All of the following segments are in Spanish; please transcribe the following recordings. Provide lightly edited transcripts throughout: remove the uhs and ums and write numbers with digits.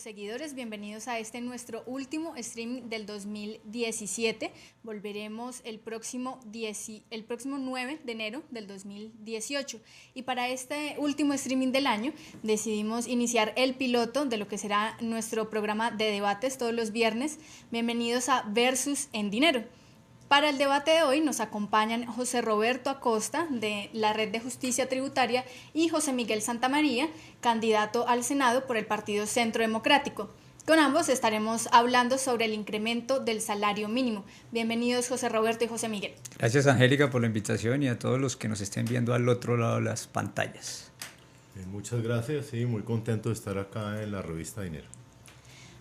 seguidores, bienvenidos a este nuestro último streaming del 2017. Volveremos el próximo 9 de enero del 2018. Y para este último streaming del año decidimos iniciar el piloto de lo que será nuestro programa de debates todos los viernes. Bienvenidos a Versus en Dinero. Para el debate de hoy nos acompañan José Roberto Acosta, de la Red de Justicia Tributaria, y José Miguel Santamaría, candidato al Senado por el Partido Centro Democrático. Con ambos estaremos hablando sobre el incremento del salario mínimo. Bienvenidos José Roberto y José Miguel. Gracias, Angélica, por la invitación y a todos los que nos estén viendo al otro lado de las pantallas. Muchas gracias, sí, muy contento de estar acá en la revista Dinero.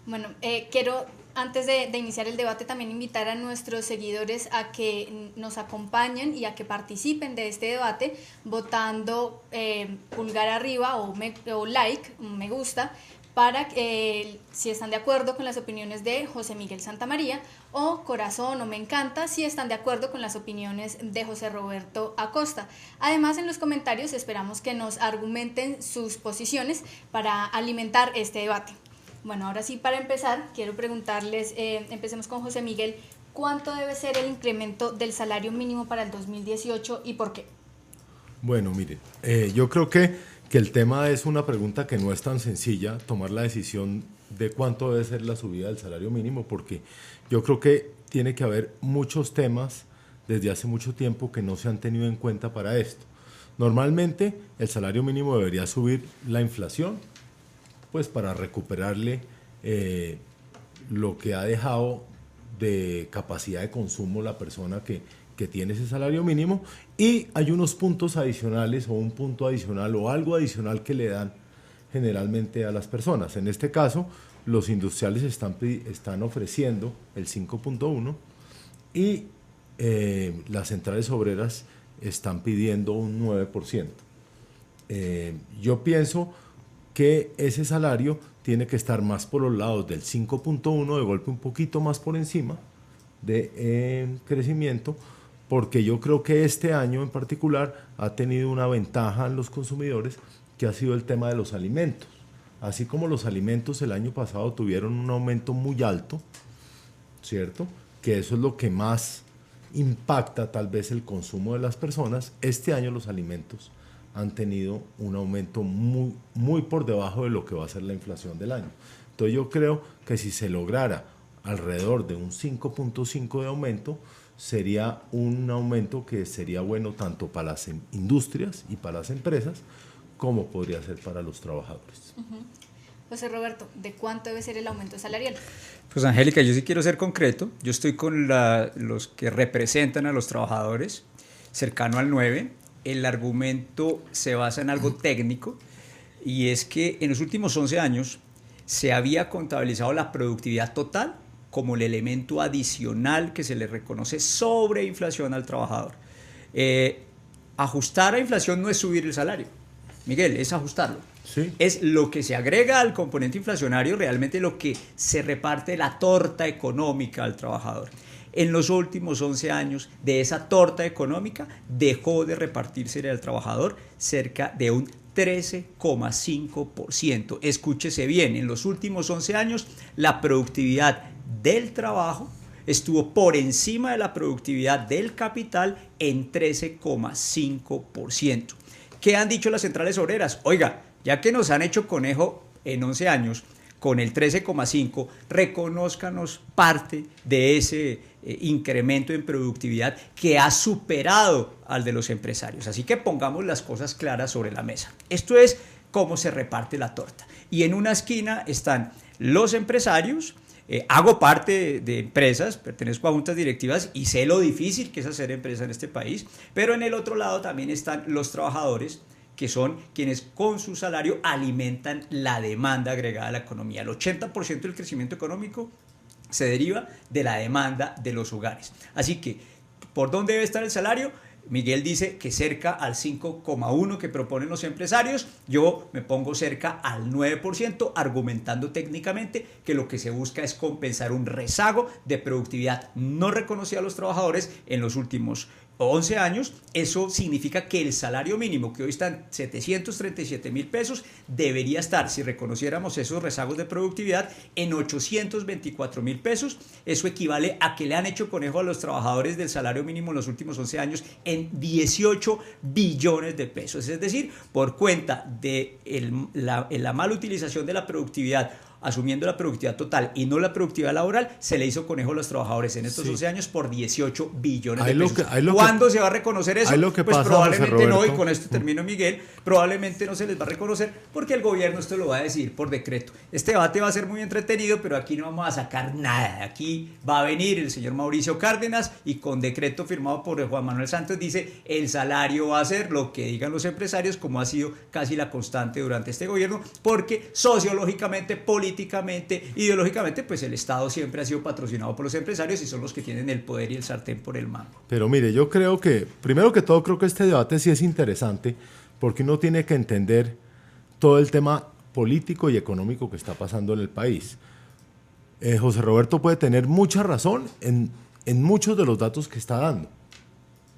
Bueno, quiero, antes de iniciar el debate, también invitar a nuestros seguidores a que nos acompañen y a que participen de este debate votando pulgar arriba o like, me gusta, para si están de acuerdo con las opiniones de José Miguel Santamaría, o corazón o me encanta si están de acuerdo con las opiniones de José Roberto Acosta. Además, en los comentarios esperamos que nos argumenten sus posiciones para alimentar este debate. Bueno, ahora sí, para empezar, quiero preguntarles, empecemos con José Miguel, ¿cuánto debe ser el incremento del salario mínimo para el 2018 y por qué? Bueno, miren, yo creo que el tema es una pregunta que no es tan sencilla, tomar la decisión de cuánto debe ser la subida del salario mínimo, porque yo creo que tiene que haber muchos temas desde hace mucho tiempo que no se han tenido en cuenta para esto. Normalmente, el salario mínimo debería subir la inflación, pues para recuperarle lo que ha dejado de capacidad de consumo la persona que tiene ese salario mínimo, y hay unos puntos adicionales o un punto adicional o algo adicional que le dan generalmente a las personas. En este caso, los industriales están ofreciendo el 5.1 y las centrales obreras están pidiendo un 9%. Yo pienso que ese salario tiene que estar más por los lados del 5.1, de golpe un poquito más por encima de crecimiento, porque yo creo que este año en particular ha tenido una ventaja en los consumidores, que ha sido el tema de los alimentos. Así como los alimentos el año pasado tuvieron un aumento muy alto, ¿cierto? Que eso es lo que más impacta tal vez el consumo de las personas. Este año los alimentos han tenido un aumento muy, muy por debajo de lo que va a ser la inflación del año. Entonces yo creo que si se lograra alrededor de un 5.5 de aumento, sería un aumento que sería bueno tanto para las industrias y para las empresas, como podría ser para los trabajadores. José Roberto, ¿de cuánto debe ser el aumento salarial? Pues Angélica, yo sí quiero ser concreto. Yo estoy con los que representan a los trabajadores, cercano al 9%. El argumento se basa en algo técnico, y es que en los últimos 11 años se había contabilizado la productividad total como el elemento adicional que se le reconoce sobre inflación al trabajador. Ajustar a inflación no es subir el salario, Miguel, es ajustarlo. Sí. Es lo que se agrega al componente inflacionario, realmente lo que se reparte la torta económica al trabajador. En los últimos 11 años de esa torta económica dejó de repartirse al trabajador cerca de un 13,5%. Escúchese bien, en los últimos 11 años la productividad del trabajo estuvo por encima de la productividad del capital en 13,5%. ¿Qué han dicho las centrales obreras? Oiga, ya que nos han hecho conejo en 11 años, con el 13,5, reconózcanos parte de ese incremento en productividad que ha superado al de los empresarios. Así que pongamos las cosas claras sobre la mesa. Esto es cómo se reparte la torta. Y en una esquina están los empresarios. Hago parte de empresas, pertenezco a juntas directivas y sé lo difícil que es hacer empresa en este país, pero en el otro lado también están los trabajadores, que son quienes con su salario alimentan la demanda agregada a la economía. El 80% del crecimiento económico se deriva de la demanda de los hogares. Así que, ¿por dónde debe estar el salario? Miguel dice que cerca al 5,1 que proponen los empresarios. Yo me pongo cerca al 9%, argumentando técnicamente que lo que se busca es compensar un rezago de productividad no reconocida a los trabajadores en los últimos 11 años, eso significa que el salario mínimo, que hoy está en 737.000 pesos, debería estar, si reconociéramos esos rezagos de productividad, en 824.000 pesos. Eso equivale a que le han hecho conejo a los trabajadores del salario mínimo en los últimos 11 años en 18 billones de pesos. Es decir, por cuenta de la mala utilización de la productividad, asumiendo la productividad total y no la productividad laboral, se le hizo conejo a los trabajadores en estos 11 años por 18 billones de pesos. ¿Cuándo se va a reconocer eso? Pues probablemente no, y con esto termino, Miguel, probablemente no se les va a reconocer porque el gobierno esto lo va a decidir por decreto. Este debate va a ser muy entretenido, pero aquí no vamos a sacar nada. Aquí va a venir el señor Mauricio Cárdenas y con decreto firmado por Juan Manuel Santos dice: el salario va a ser lo que digan los empresarios, como ha sido casi la constante durante este gobierno, porque sociológicamente, políticamente, ideológicamente, pues el Estado siempre ha sido patrocinado por los empresarios y son los que tienen el poder y el sartén por el mango. Pero mire, yo creo que, primero que todo, creo que este debate sí es interesante porque uno tiene que entender todo el tema político y económico que está pasando en el país. José Roberto puede tener mucha razón en muchos de los datos que está dando.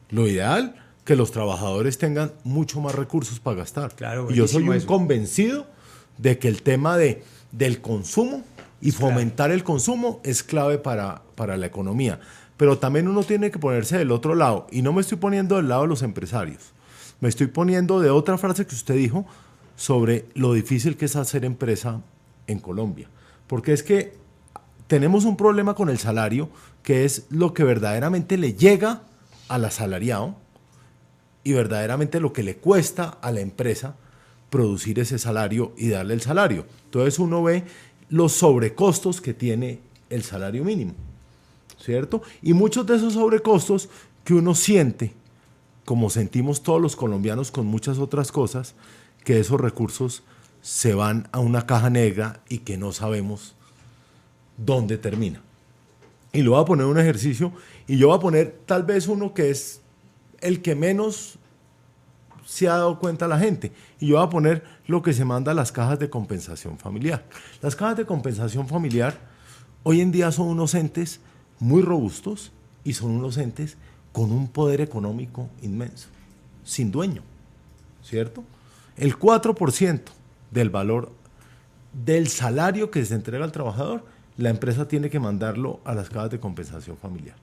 Lo ideal, que los trabajadores tengan mucho más recursos para gastar. Claro, y yo soy un convencido de que el tema del consumo y fomentar el consumo es clave para la economía. Pero también uno tiene que ponerse del otro lado, y no me estoy poniendo del lado de los empresarios, me estoy poniendo de otra frase que usted dijo sobre lo difícil que es hacer empresa en Colombia. Porque es que tenemos un problema con el salario, que es lo que verdaderamente le llega al asalariado y verdaderamente lo que le cuesta a la empresa producir ese salario y darle el salario. Entonces uno ve los sobrecostos que tiene el salario mínimo, ¿cierto? Y muchos de esos sobrecostos que uno siente, como sentimos todos los colombianos con muchas otras cosas, que esos recursos se van a una caja negra y que no sabemos dónde termina. Y le voy a poner un ejercicio, y yo voy a poner tal vez uno que es el que menos se ha dado cuenta la gente, y yo voy a poner lo que se manda a las cajas de compensación familiar. Las cajas de compensación familiar hoy en día son unos entes muy robustos y son unos entes con un poder económico inmenso, sin dueño, ¿cierto? El 4% del valor del salario que se entrega al trabajador, la empresa tiene que mandarlo a las cajas de compensación familiar.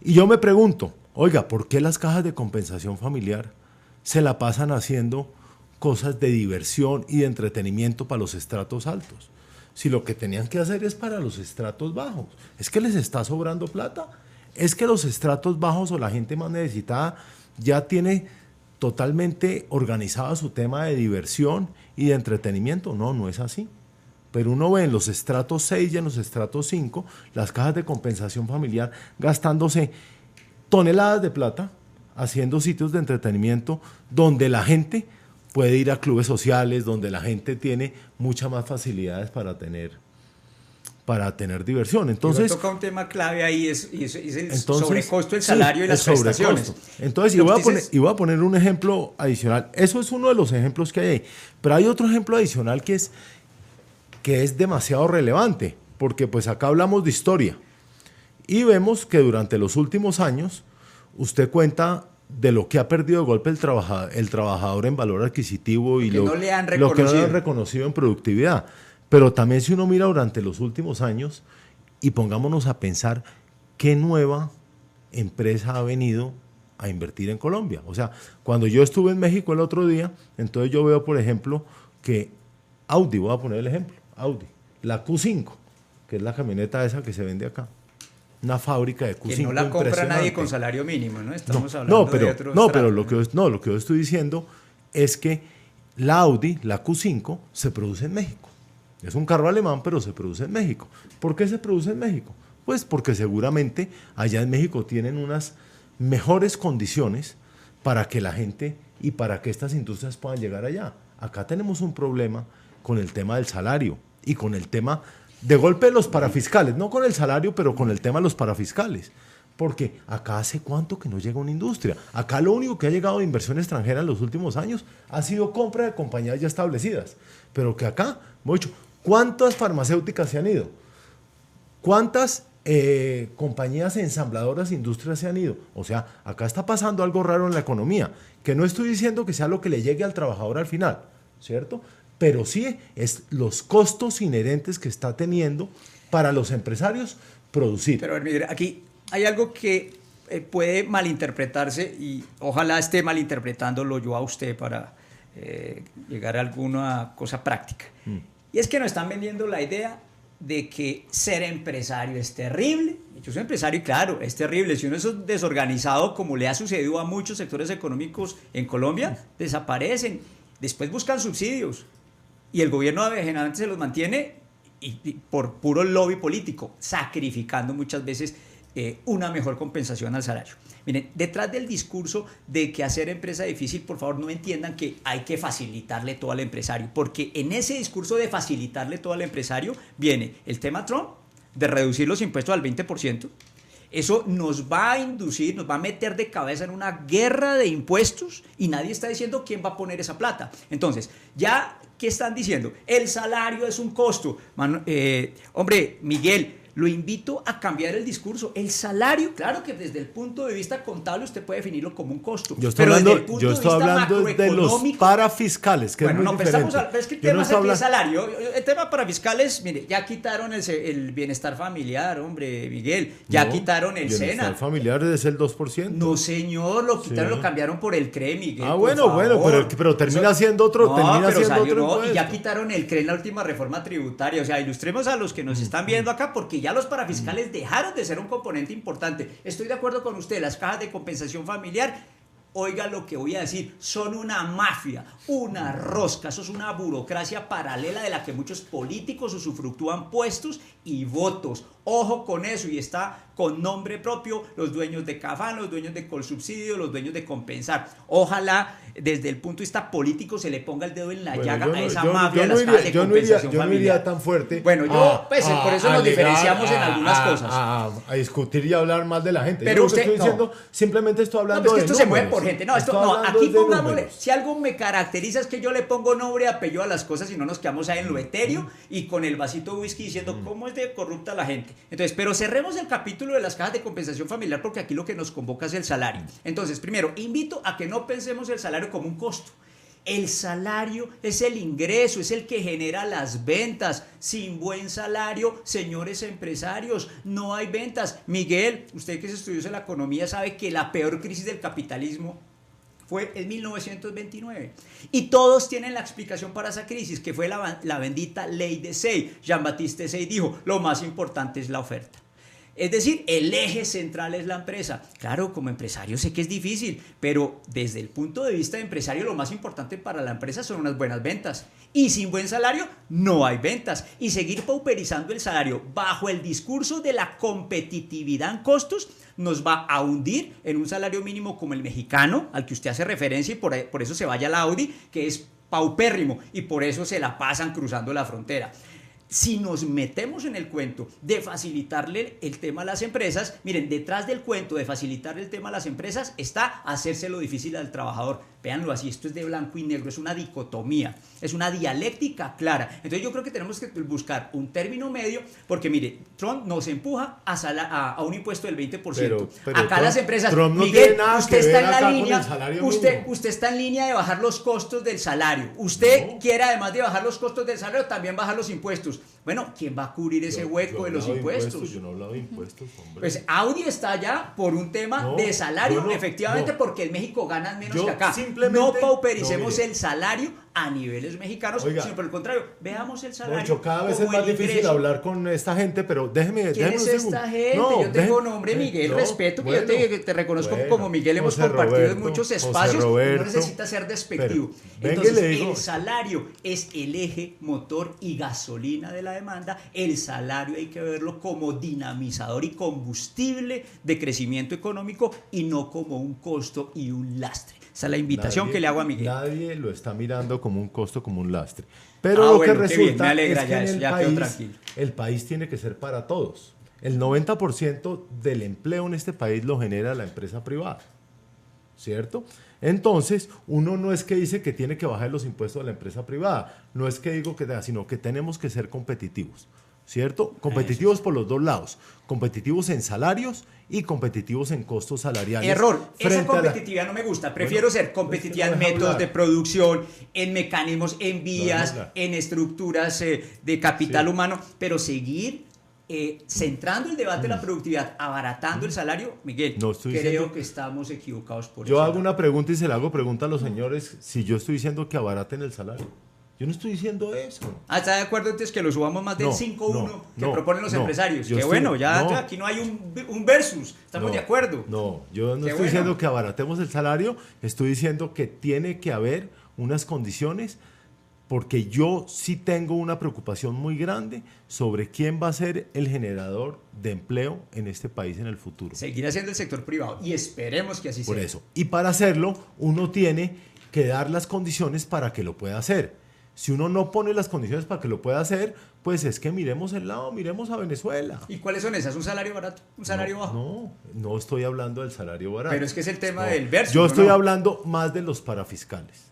Y yo me pregunto, oiga, ¿por qué las cajas de compensación familiar se la pasan haciendo cosas de diversión y de entretenimiento para los estratos altos? Si lo que tenían que hacer es para los estratos bajos. ¿Es que les está sobrando plata? ¿Es que los estratos bajos o la gente más necesitada ya tiene totalmente organizado su tema de diversión y de entretenimiento? No, no es así. Pero uno ve en los estratos 6 y en los estratos 5 las cajas de compensación familiar gastándose toneladas de plata haciendo sitios de entretenimiento donde la gente puede ir a clubes sociales, donde la gente tiene muchas más facilidades para tener diversión. Entonces, toca un tema clave ahí, es el sobrecosto del salario y las prestaciones. Entonces, voy a poner un ejemplo adicional. Eso es uno de los ejemplos que hay ahí. Pero hay otro ejemplo adicional que es demasiado relevante, porque pues acá hablamos de historia y vemos que durante los últimos años usted cuenta de lo que ha perdido de golpe el trabajador en valor adquisitivo y lo que no le han reconocido en productividad. Pero también si uno mira durante los últimos años y pongámonos a pensar qué nueva empresa ha venido a invertir en Colombia. O sea, cuando yo estuve en México el otro día, entonces yo veo, por ejemplo, que Audi, voy a poner el ejemplo, Audi, la Q5, que es la camioneta esa que se vende acá. Una fábrica de Q5 que no la compra nadie con salario mínimo, ¿no? Estamos hablando de otros lo que yo estoy diciendo es que la Audi, la Q5, se produce en México. Es un carro alemán, pero se produce en México. ¿Por qué se produce en México? Pues porque seguramente allá en México tienen unas mejores condiciones para que la gente y para que estas industrias puedan llegar allá. Acá tenemos un problema con el tema del salario y con el tema de golpe de los parafiscales, no con el salario, pero con el tema de los parafiscales. Porque acá hace cuánto que no llega una industria. Acá lo único que ha llegado de inversión extranjera en los últimos años ha sido compra de compañías ya establecidas. Pero que acá, hemos dicho, ¿cuántas farmacéuticas se han ido? ¿Cuántas compañías ensambladoras, industrias se han ido. O sea, acá está pasando algo raro en la economía, que no estoy diciendo que sea lo que le llegue al trabajador al final, ¿cierto? Pero sí es los costos inherentes que está teniendo para los empresarios producir. Pero mire, aquí hay algo que puede malinterpretarse y ojalá esté malinterpretándolo yo a usted para llegar a alguna cosa práctica. Y es que nos están vendiendo la idea de que ser empresario es terrible. Yo soy empresario y claro, es terrible. Si uno es desorganizado, como le ha sucedido a muchos sectores económicos en Colombia, desaparecen. Después buscan subsidios y el gobierno generalmente se los mantiene y por puro lobby político, sacrificando muchas veces una mejor compensación al salario. Miren, detrás del discurso de que hacer empresa es difícil, por favor no entiendan que hay que facilitarle todo al empresario, porque en ese discurso de facilitarle todo al empresario viene el tema Trump de reducir los impuestos al 20%. Eso nos va a inducir, nos va a meter de cabeza en una guerra de impuestos y nadie está diciendo quién va a poner esa plata. Entonces, ya, ¿qué están diciendo? El salario es un costo. Hombre, Miguel, lo invito a cambiar el discurso. El salario, claro que desde el punto de vista contable usted puede definirlo como un costo. Yo estoy hablando de los parafiscales, que bueno, es muy diferente. Pero es que el tema es el salario. El tema parafiscales, mire, ya quitaron el bienestar familiar, hombre, Miguel. Ya quitaron el SENA. ¿Bienestar familiar es el 2%? No, señor, lo quitaron, lo cambiaron por el CRE, Miguel. Bueno, pero termina siendo otro. Y ya quitaron el CRE en la última reforma tributaria. O sea, ilustremos a los que nos están viendo acá, porque ya los parafiscales dejaron de ser un componente importante. Estoy de acuerdo con usted, las cajas de compensación familiar, oiga lo que voy a decir, son una mafia, una rosca, eso es una burocracia paralela de la que muchos políticos usufructúan puestos y votos. Ojo con eso, y está con nombre propio los dueños de Cafán, los dueños de Colsubsidio, los dueños de Compensar. Ojalá desde el punto de vista político se le ponga el dedo en la llaga a esa mafia de las cajas de compensación familiar. Yo no iría tan fuerte. Bueno, por eso nos diferenciamos en algunas cosas. A discutir y hablar mal de la gente. Pero usted estoy diciendo, simplemente estoy hablando de esto se mueve por gente. Aquí pongámosle, si algo me caracteriza es que yo le pongo nombre y apellido a las cosas y no nos quedamos ahí en lo etéreo y con el vasito de whisky diciendo cómo es de corrupta la gente. Entonces, pero cerremos el capítulo de las cajas de compensación familiar porque aquí lo que nos convoca es el salario. Entonces, primero, invito a que no pensemos el salario como un costo. El salario es el ingreso, es el que genera las ventas. Sin buen salario, señores empresarios, no hay ventas. Miguel, usted que es estudioso de la economía sabe que la peor crisis del capitalismo fue en 1929. Y todos tienen la explicación para esa crisis, que fue la bendita ley de Say. Jean-Baptiste Say dijo, lo más importante es la oferta. Es decir, el eje central es la empresa. Claro, como empresario sé que es difícil, pero desde el punto de vista de empresario lo más importante para la empresa son unas buenas ventas. Y sin buen salario no hay ventas. Y seguir pauperizando el salario bajo el discurso de la competitividad en costos nos va a hundir en un salario mínimo como el mexicano, al que usted hace referencia y por eso se vaya a la Audi, que es paupérrimo y por eso se la pasan cruzando la frontera. Si nos metemos en el cuento de facilitarle el tema a las empresas, miren, detrás del cuento de facilitarle el tema a las empresas está hacérselo difícil al trabajador. Véanlo así, esto es de blanco y negro, es una dicotomía, es una dialéctica clara. Entonces yo creo que tenemos que buscar un término medio, porque mire, Trump nos empuja a un impuesto del 20%. Pero acá Trump, las empresas, Trump no Miguel, tiene nada usted que está ver en la acá línea, con el salario usted está en línea de bajar los costos del salario. Usted quiere, además de bajar los costos del salario, también bajar los impuestos. Bueno, ¿quién va a cubrir ese hueco de los impuestos? Yo no he hablado de impuestos, hombre. Pues Audi está allá por un tema de salario, efectivamente, porque en México ganan menos que acá. No paupericemos el salario a niveles mexicanos, sino por el contrario, veamos el salario. Cada vez es más difícil hablar con esta gente, pero déjeme ¿Quién es esta gente? Yo tengo nombre, Miguel, respeto, que yo te reconozco como Miguel, hemos compartido en muchos espacios, no necesita ser despectivo. Entonces, el salario es el eje, motor y gasolina de la demanda. El salario hay que verlo como dinamizador y combustible de crecimiento económico y no como un costo y un lastre. Esa es la invitación que le hago a Miguel. Nadie lo está mirando como un costo, como un lastre. Pero lo que resulta me alegra, es que el país tiene que ser para todos. El 90% del empleo en este país lo genera la empresa privada, ¿cierto? Entonces, uno no es que dice que tiene que bajar los impuestos de la empresa privada, no es que digo que sino que tenemos que ser competitivos. ¿cierto? Competitivos por los dos lados, competitivos en salarios y competitivos en costos salariales. Error, esa frente a la- competitividad no me gusta, prefiero ser competitiva en métodos de producción, en mecanismos, en vías, hablar. en estructuras de capital Sí. humano, pero seguir centrando el debate de la productividad, abaratando el salario, Miguel, No estoy creo diciendo- que estamos equivocados por Yo ese hago lado. una pregunta y se la hago pregunta a los señores si yo estoy diciendo que abaraten el salario. Yo no estoy diciendo eso. ¿Está de acuerdo entonces que lo subamos más del No, 5-1 que no, proponen los no. empresarios? Yo Que estoy- bueno, ya no. aquí no hay un versus, estamos No, de acuerdo. No, yo no Qué estoy bueno. diciendo que abaratemos el salario, estoy diciendo que tiene que haber unas condiciones porque yo sí tengo una preocupación muy grande sobre quién va a ser el generador de empleo en este país en el futuro. Seguirá siendo el sector privado y esperemos que así Por sea. eso. Y para hacerlo, uno tiene que dar las condiciones para que lo pueda hacer. Si uno no pone las condiciones para que lo pueda hacer, pues es que miremos el lado, miremos a Venezuela. ¿Y cuáles son esas? ¿Un salario barato? ¿Un salario bajo? No estoy hablando del salario barato. Pero es que es el tema No, del versus. Yo ¿no? estoy ¿No? hablando más de los parafiscales.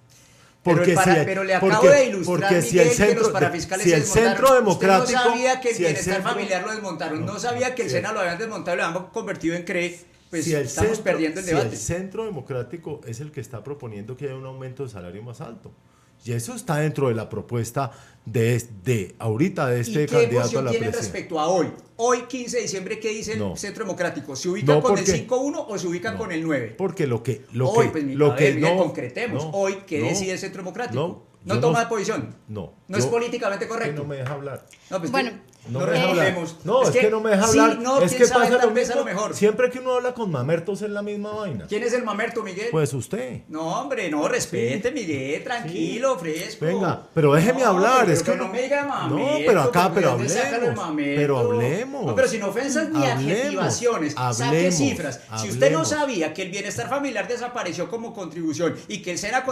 Pero, pero le acabo de ilustrar, Miguel, que los parafiscales se desmontaron. Centro Democrático, Usted no sabía que el si el bienestar centro- familiar lo desmontaron, no sabía que el si el- SENA lo habían desmontado y lo habían convertido en CRE, pues si el estamos centro- perdiendo el si debate. el Centro Democrático es el que está proponiendo que haya un aumento de salario más alto. Y eso está dentro de la propuesta de ahorita de este ¿Y qué candidato a posición la tienen presidencia. respecto a hoy? Hoy, 15 de diciembre, ¿qué dice No. el Centro Democrático? ¿Se ubican No, con porque- el 5-1 o se ubican con el 9? Porque lo que Hoy, pues, lo a que ver, Miguel, no concretemos. no, Hoy, ¿qué no, decide el Centro Democrático? No yo toma posición. No. No es yo- políticamente que correcto. no me deja hablar. No, pues Bueno, No no me deja hablar. revolvemos. No, es que no me deja hablar. Sí, no, es quién que sabe, pasa tal lo vez a mismo. lo mejor. Siempre que uno habla con mamertos es la misma vaina. ¿Quién es el mamerto, Miguel? Pues usted. No, hombre, no, respete, Miguel, tranquilo, fresco. Venga, pero déjeme hablar, Pero es que no me diga mamerto. No, pero acá, porque pero ¿de dónde sacan el hablemos, mamerto? pero hablemos. No, pero sin ofensas ni Hablemos, adjetivaciones, saque hablemos, cifras. Si usted no hablemos. sabía que el bienestar familiar desapareció como contribución y que el SENA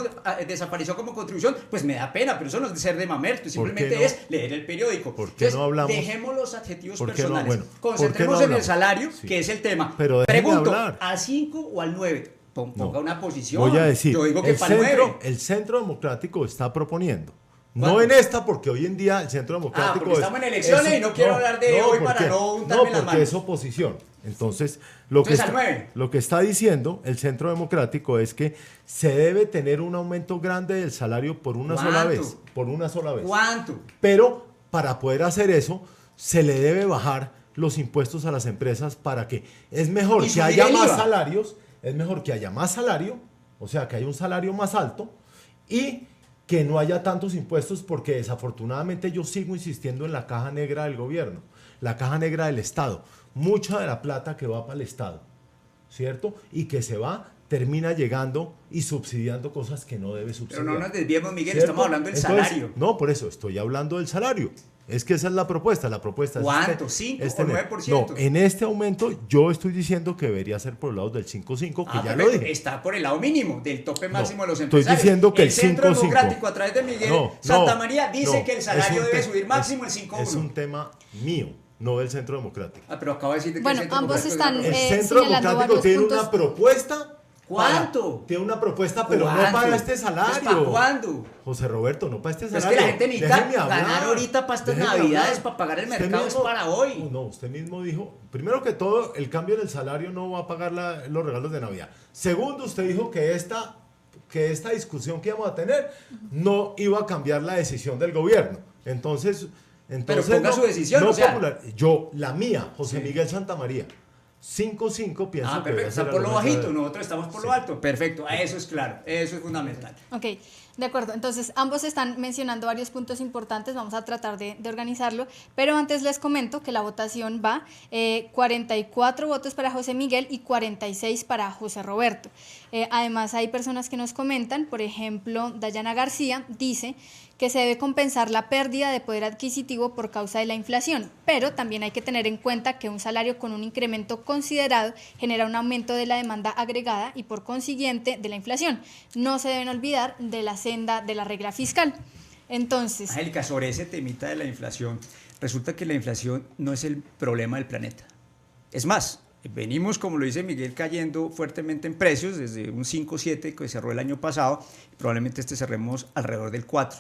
desapareció como contribución, pues me da pena, pero eso no es de ser de mamerto, simplemente no? es leer el periódico. ¿Por qué no hablamos? Dejemos los adjetivos ¿Por qué no? personales. Bueno, ¿por qué Concentremos no en el hablamos? salario, Sí. que es el tema. Pero déjeme Pregunto, hablar. ¿al 5 o al 9? Ponga No. una posición. Voy a decir, Yo digo que el para el 9. Centro Democrático está proponiendo. No ¿Cuándo? en esta, porque hoy en día el Centro Democrático porque estamos en elecciones y no quiero hablar de hoy para no untarme las porque manos. es oposición. Entonces, lo que, Entonces, al 9. lo que está diciendo el Centro Democrático es que se debe tener un aumento grande del salario por una sola ¿Cuánto? vez. Por una sola vez. ¿Cuánto? Pero para poder hacer eso, se le debe bajar los impuestos a las empresas para que es mejor Y que subir haya el más IVA. salarios, es mejor que haya más salario, o sea, que haya un salario más alto y que no haya tantos impuestos porque desafortunadamente yo sigo insistiendo en la caja negra del gobierno, la caja negra del Estado, mucha de la plata que va para el Estado, ¿cierto? Y que se va, termina llegando y subsidiando cosas que no debe subsidiar. Pero no nos desviemos, Miguel, ¿Cierto? estamos hablando del Entonces, salario. No, por eso, estoy hablando del salario. Es que esa es la propuesta. La propuesta ¿Cuánto? es ¿5 o tener- 9%? No, en este aumento yo estoy diciendo que debería ser por el lado del 5.5, que ya lo perfecto. dije. Está por el lado mínimo del tope máximo de los estoy empresarios. diciendo que el Centro 5.5. Democrático a través de Miguel Santa María dice que el salario debe subir máximo el 5.1. Es un tema mío, no del Centro Democrático. Pero acabo de decir que Bueno, el Centro ambos Democrático están, es una El propuesta. Centro señalando Democrático varios tiene puntos. una propuesta. ¿Cuánto? Tiene una propuesta, pero no ¿Cuánto? para este ¿Entonces, salario. ¿para cuándo? José Roberto, no para este Pero salario. es que la gente necesita Déjeme hablar. ganar ahorita para estas Déjeme navidades, hablar. para pagar el Usted mercado, mismo- es para hoy. No, usted mismo dijo, primero que todo, el cambio en el salario no va a pagar los regalos de Navidad. Segundo, usted dijo que esta discusión que íbamos a tener no iba a cambiar la decisión del gobierno. Entonces ponga su decisión, no o sea. popular. Yo, la mía, José Miguel Santamaría, 5.5 pienso que Perfecto, debe ser está por el lo aumento bajito, de- nosotros estamos por lo alto. Perfecto, eso es claro, eso es fundamental. Ok, de acuerdo. Entonces, ambos están mencionando varios puntos importantes. Vamos a tratar de organizarlo. Pero antes les comento que la votación va 44 votos para José Miguel y 46 para José Roberto. Además, hay personas que nos comentan, por ejemplo, Dayana García dice que se debe compensar la pérdida de poder adquisitivo por causa de la inflación, pero también hay que tener en cuenta que un salario con un incremento considerado genera un aumento de la demanda agregada y por consiguiente de la inflación. No se deben olvidar de la senda de la regla fiscal. Entonces, Angélica, sobre ese temita de la inflación, resulta que la inflación no es el problema del planeta. Es más, venimos, como lo dice Miguel, cayendo fuertemente en precios desde un 5,7 que cerró el año pasado, probablemente cerremos alrededor del 4.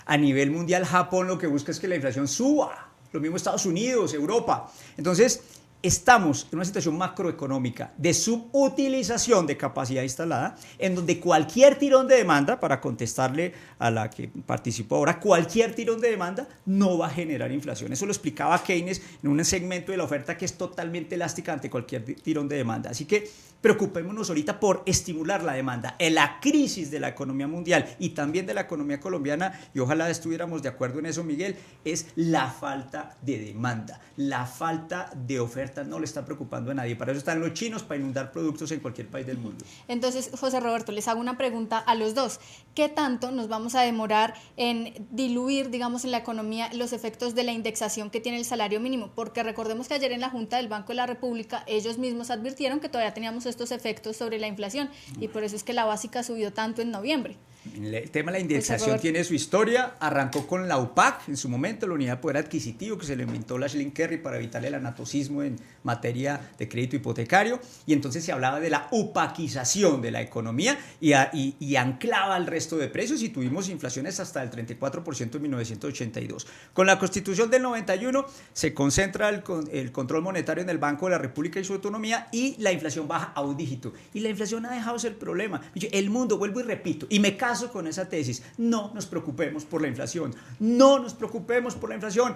A nivel mundial, Japón lo que busca es que la inflación suba. lo mismo Estados Unidos, Europa. Entonces, estamos en una situación macroeconómica de subutilización de capacidad instalada, en donde cualquier tirón de demanda, para contestarle a la que participó ahora, cualquier tirón de demanda no va a generar inflación. Eso lo explicaba Keynes en un segmento de la oferta que es totalmente elástica ante cualquier tirón de demanda. Así que preocupémonos ahorita por estimular la demanda. En la crisis de la economía mundial y también de la economía colombiana, y ojalá estuviéramos de acuerdo en eso, Miguel, es la falta de demanda, la falta de oferta. No le está preocupando a nadie. Para eso están los chinos, para inundar productos en cualquier país del mundo. Entonces, José Roberto, les hago una pregunta a los dos. ¿Qué tanto nos vamos a demorar en diluir, digamos, en la economía los efectos de la indexación que tiene el salario mínimo? Porque recordemos que ayer en la Junta del Banco de la República ellos mismos advirtieron que todavía teníamos estos efectos sobre la inflación y por eso es que la básica subió tanto en noviembre. El tema de la indexación tiene su historia, arrancó con la UPAC en su momento, la Unidad de Poder Adquisitivo, que se le inventó Lashley Kerry para evitarle el anatocismo en materia de crédito hipotecario, y entonces se hablaba de la upaquización de la economía y anclaba al resto de precios, y tuvimos inflaciones hasta el 34% en 1982. Con la Constitución del 91 se concentra el control monetario en el Banco de la República y su autonomía, y la inflación baja a un dígito, y la inflación ha dejado ser el problema. El mundo, vuelvo y repito, y me caso con esa tesis, no nos preocupemos por la inflación, no nos preocupemos por la inflación.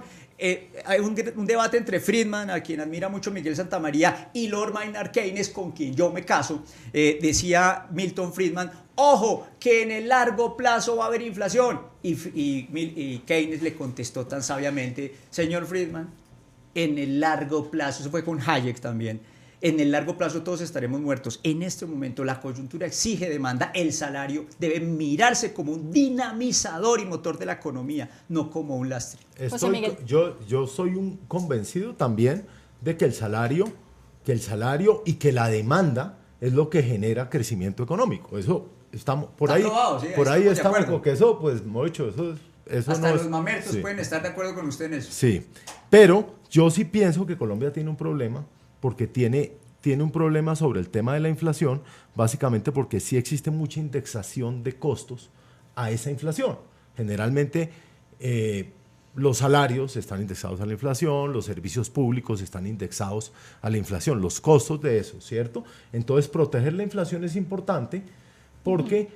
Hay un debate entre Friedman, a quien admira mucho Miguel Santamaría, y Lord Maynard Keynes, con quien yo me caso. Decía Milton Friedman, ojo, que en el largo plazo va a haber inflación, y Keynes le contestó tan sabiamente, señor Friedman, en el largo plazo, eso fue con Hayek también, en el largo plazo todos estaremos muertos. En este momento la coyuntura exige demanda, el salario debe mirarse como un dinamizador y motor de la economía, no como un lastre. Yo soy un convencido también de que el salario y que la demanda es lo que genera crecimiento económico. Eso estamos por ahí, probado, sí, por ahí estamos, porque eso, pues, mucho, eso hasta no los mamertos pueden estar de acuerdo con usted en eso. Sí, pero yo sí pienso que Colombia tiene un problema, porque tiene un problema sobre el tema de la inflación, básicamente porque sí existe mucha indexación de costos a esa inflación. Generalmente los salarios están indexados a la inflación, los servicios públicos están indexados a la inflación, los costos de eso, ¿cierto? Entonces, proteger la inflación es importante porque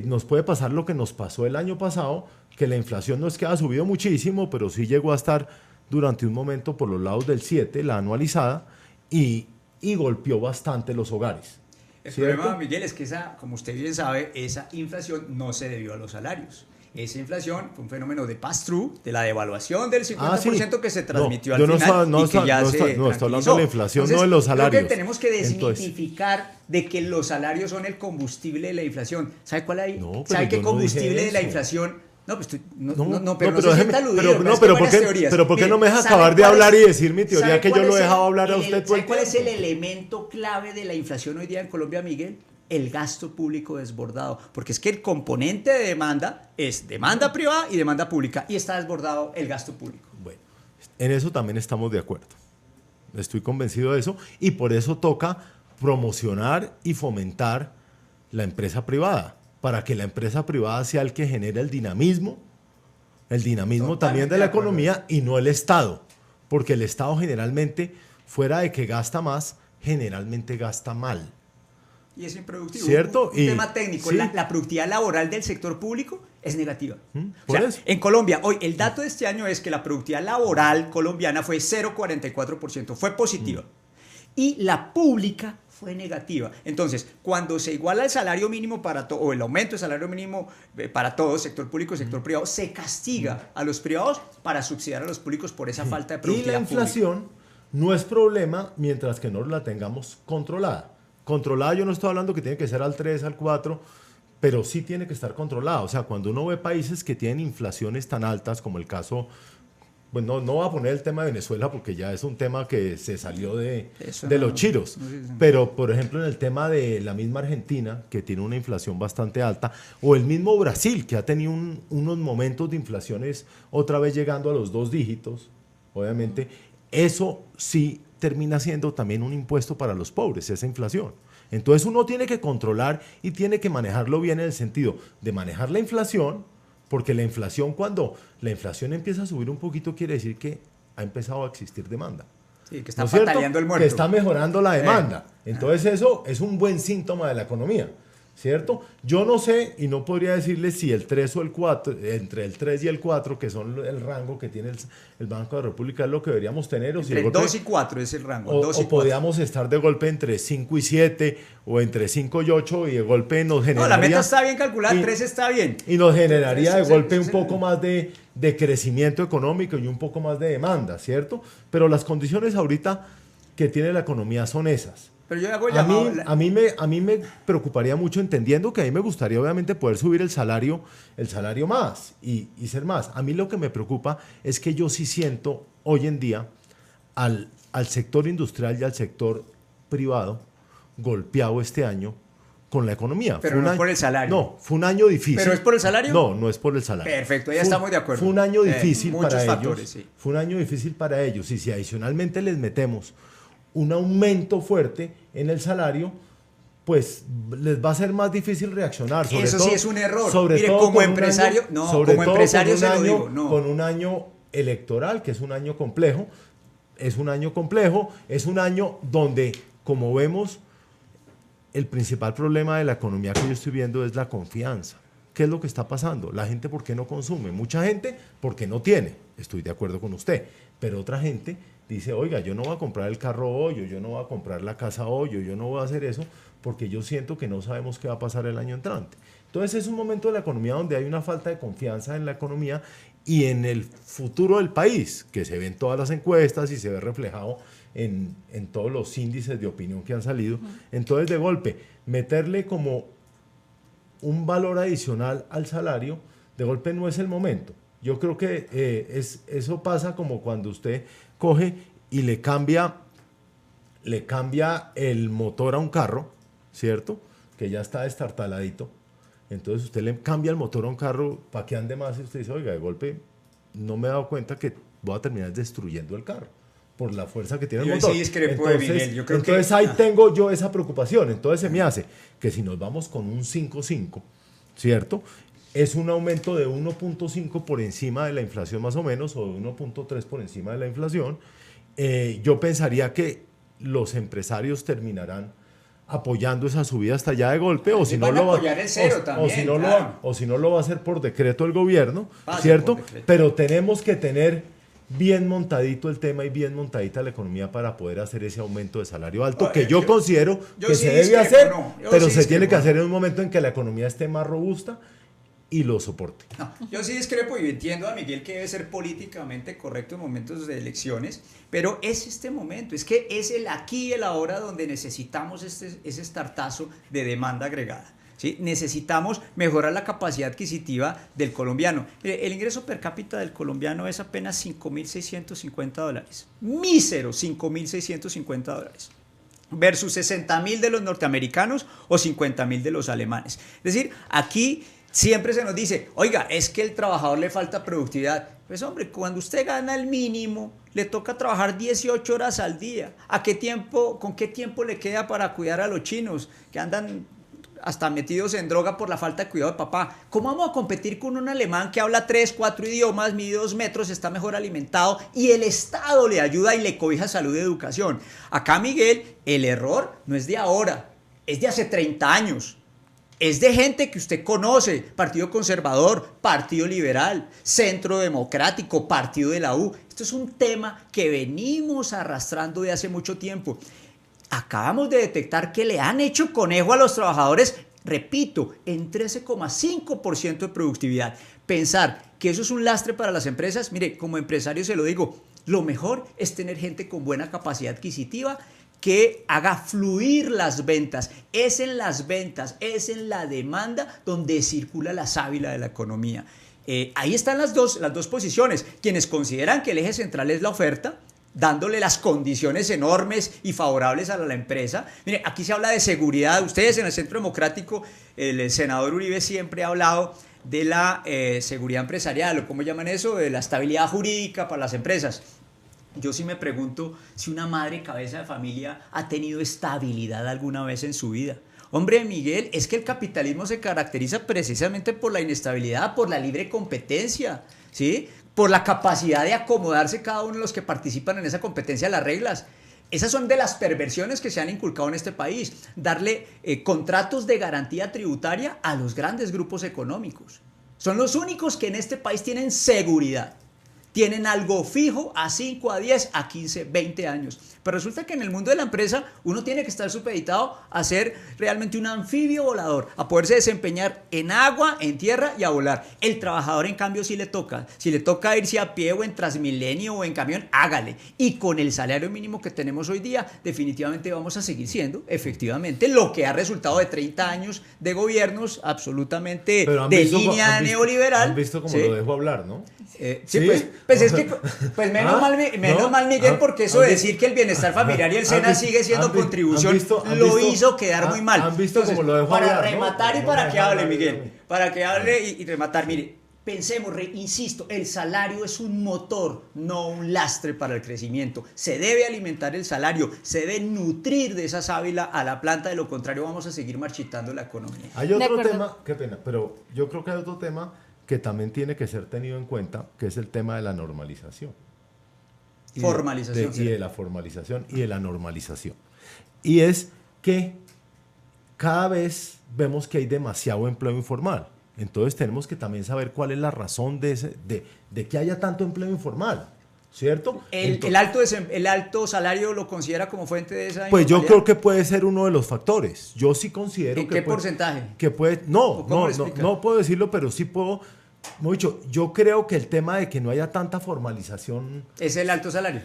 nos puede pasar lo que nos pasó el año pasado, que la inflación no es que haya subido muchísimo, pero sí llegó a estar durante un momento por los lados del 7, la anualizada, y golpeó bastante los hogares. El problema, Miguel, es que como usted bien sabe, esa inflación no se debió a los salarios. Esa inflación fue un fenómeno de pass-through, de la devaluación del 50% que se transmitió al final y que ya se tranquilizó. Está hablando de la inflación, entonces, no de los salarios. Creo que tenemos que desmitificar de que los salarios son el combustible de la inflación. ¿Sabe cuál hay? ¿Sabe qué combustible de la inflación? No, pues pero ¿por qué no me deja acabar de hablar y decir mi teoría, que yo lo he dejado hablar a usted? ¿Sabe cuál es el elemento clave de la inflación hoy día en Colombia, Miguel? El gasto público desbordado, porque es que el componente de demanda es demanda privada y demanda pública, y está desbordado el gasto público. Bueno, en eso también estamos de acuerdo. Estoy convencido de eso, y por eso toca promocionar y fomentar la empresa privada, para que la empresa privada sea el que genere el dinamismo también de la economía, y no el Estado, porque el Estado generalmente, fuera de que gasta más, generalmente gasta mal. Y es improductivo. ¿Cierto? Un tema técnico. ¿Sí? La productividad laboral del sector público es negativa. ¿Por eso? En Colombia, hoy, el dato de este año es que la productividad laboral colombiana fue 0,44%, fue positiva. Y la pública fue negativa. Entonces, cuando se iguala el salario mínimo o el aumento del salario mínimo para todos, sector público y sector privado, se castiga a los privados para subsidiar a los públicos por esa falta de productividad. Y la inflación no es problema mientras que no la tengamos controlada. Controlada, yo no estoy hablando que tiene que ser al 3, al 4, pero sí tiene que estar controlada. O sea, cuando uno ve países que tienen inflaciones tan altas, como el caso, bueno, no voy a poner el tema de Venezuela porque ya es un tema que se salió de los chiros, pero por ejemplo en el tema de la misma Argentina, que tiene una inflación bastante alta, o el mismo Brasil, que ha tenido unos momentos de inflaciones otra vez llegando a los 2 dígitos, obviamente, eso sí termina siendo también un impuesto para los pobres, esa inflación. Entonces uno tiene que controlar y tiene que manejarlo bien en el sentido de manejar la inflación, Porque la inflación, cuando la inflación empieza a subir un poquito, quiere decir que ha empezado a existir demanda. Sí, que está ¿No es cierto? pataleando el muerto. Que está mejorando la demanda. Entonces eso es un buen síntoma de la economía, ¿cierto? Yo no sé y no podría decirles si el 3 o el 4, entre el 3 y el 4, que son el rango que tiene el Banco de la República, es lo que deberíamos tener. O si Entre 2 y 4 es el rango. o podríamos estar de golpe entre 5 y 7 o entre 5 y 8 y de golpe nos generaría... No, la meta está bien calculada, 3 está bien. Y nos generaría de golpe un sí. poco más de crecimiento económico y un poco más de demanda, ¿cierto? Pero las condiciones ahorita que tiene la economía son esas. Pero yo hago a mí me preocuparía mucho, entendiendo que a mí me gustaría obviamente poder subir el salario más y ser más. A mí lo que me preocupa es que yo sí siento hoy en día al sector industrial y al sector privado golpeado este año con la economía. Pero no es por el salario. No, fue un año difícil. ¿Pero es por el salario? No, no es por el salario. Perfecto, ya estamos de acuerdo. Fue un año difícil muchos para factores, ellos. sí. Fue un año difícil para ellos. Y si adicionalmente les metemos un aumento fuerte en el salario, pues les va a ser más difícil reaccionar. Sobre Eso todo, sí es un error. Sobre Mire, todo como con empresario, un año, no, sobre como todo empresario con un se lo año, digo, no. con un año electoral, que es un año complejo, es un año complejo, es un año donde, como vemos, el principal problema de la economía que yo estoy viendo es la confianza. ¿Qué es lo que está pasando? La gente, ¿por qué no consume? Mucha gente, porque no tiene. Estoy de acuerdo con usted. Pero otra gente dice, oiga, yo no voy a comprar el carro hoy, o yo no voy a comprar la casa hoy, o yo no voy a hacer eso, porque yo siento que no sabemos qué va a pasar el año entrante. Entonces es un momento de la economía donde hay una falta de confianza en la economía y en el futuro del país, que se ve en todas las encuestas y se ve reflejado en todos los índices de opinión que han salido. Entonces, de golpe, meterle como un valor adicional al salario, de golpe no es el momento. Yo creo que eso pasa como cuando usted coge y le cambia el motor a un carro, ¿cierto? Que ya está destartaladito. Entonces usted le cambia el motor a un carro para que ande más y usted dice, oiga, de golpe no me he dado cuenta que voy a terminar destruyendo el carro por la fuerza que tiene el motor. Sí, discrepo de Miguel. Yo creo entonces que, ahí tengo yo esa preocupación. Entonces se me hace que si nos vamos con un 5.5, ¿cierto? Es un aumento de 1.5 por encima de la inflación más o menos, o de 1.3 por encima de la inflación. Yo pensaría que los empresarios terminarán apoyando esa subida hasta allá de golpe, o si no lo va a hacer por decreto el gobierno, ¿cierto? Pero tenemos que tener bien montadito el tema y bien montadita la economía para poder hacer ese aumento de salario alto, que yo considero que se debe hacer, pero se tiene que hacer en un momento en que la economía esté más robusta y lo soporte. No, yo sí discrepo y entiendo a Miguel que debe ser políticamente correcto en momentos de elecciones, pero es este momento, es que es el aquí y el ahora donde necesitamos ese startazo de demanda agregada. ¿Sí? Necesitamos mejorar la capacidad adquisitiva del colombiano. El ingreso per cápita del colombiano es apenas $5.650. Mísero $5.650. Versus 60.000 de los norteamericanos o 50.000 de los alemanes. Es decir, aquí siempre se nos dice, oiga, es que el trabajador le falta productividad. Pues hombre, cuando usted gana el mínimo, le toca trabajar 18 horas al día. ¿Con qué tiempo le queda para cuidar a los chinos que andan hasta metidos en droga por la falta de cuidado de papá? ¿Cómo vamos a competir con un alemán que habla 3, 4 idiomas, mide 2 metros, está mejor alimentado y el Estado le ayuda y le cobija salud y educación? Acá, Miguel, el error no es de ahora, es de hace 30 años. Es de gente que usted conoce, Partido Conservador, Partido Liberal, Centro Democrático, Partido de la U. Esto es un tema que venimos arrastrando de hace mucho tiempo. Acabamos de detectar que le han hecho conejo a los trabajadores, repito, en 13,5% de productividad. Pensar que eso es un lastre para las empresas, mire, como empresario se lo digo, lo mejor es tener gente con buena capacidad adquisitiva que haga fluir las ventas. Es en las ventas, es en la demanda donde circula la sábila de la economía. Ahí están las dos posiciones. Quienes consideran que el eje central es la oferta, dándole las condiciones enormes y favorables a la empresa. Mire, aquí se habla de seguridad. Ustedes en el Centro Democrático, el senador Uribe siempre ha hablado de la seguridad empresarial, o ¿cómo llaman eso? De la estabilidad jurídica para las empresas. Yo sí me pregunto si una madre cabeza de familia ha tenido estabilidad alguna vez en su vida. Hombre, Miguel, es que el capitalismo se caracteriza precisamente por la inestabilidad, por la libre competencia, ¿sí? Por la capacidad de acomodarse cada uno de los que participan en esa competencia a las reglas. Esas son de las perversiones que se han inculcado en este país, darle contratos de garantía tributaria a los grandes grupos económicos. Son los únicos que en este país tienen seguridad. Tienen algo fijo a 5, a 10, a 15, 20 años. Pero resulta que en el mundo de la empresa uno tiene que estar supeditado a ser realmente un anfibio volador, a poderse desempeñar en agua, en tierra y a volar. El trabajador, en cambio, sí le toca. Si le toca irse a pie o en Transmilenio o en camión, hágale. Y con el salario mínimo que tenemos hoy día, definitivamente vamos a seguir siendo, efectivamente, lo que ha resultado de 30 años de gobiernos absolutamente de línea neoliberal. Han visto cómo ¿sí? Lo dejo hablar, ¿no? Sí, pues es que menos mal Miguel, porque eso de visto? decir que el bienestar familiar y el SENA sigue siendo contribución lo hizo quedar muy mal. ¿Han visto Entonces, cómo lo dejo para hablar, rematar no? y para No, que no, hable no, Miguel, no. para que hable y rematar, mire, pensemos, insisto, el salario es un motor, no un lastre para el crecimiento. Se debe alimentar el salario, se debe nutrir de esa sábila a la planta, de lo contrario vamos a seguir marchitando la economía. Hay otro tema, qué pena, pero yo creo que hay otro tema que también tiene que ser tenido en cuenta, que es el tema de la normalización. Formalización. Y de la formalización y de la normalización. Y es que cada vez vemos que hay demasiado empleo informal. Entonces tenemos que también saber cuál es la razón de que haya tanto empleo informal, ¿cierto? ¿El alto salario lo considera como fuente de esa pues yo informalidad? creo que puede ser uno de los factores. Yo sí considero ¿En que qué puede, porcentaje? Que puede, no puedo decirlo, pero sí puedo. Como he dicho, yo creo que el tema de que no haya tanta formalización ¿Es el alto salario?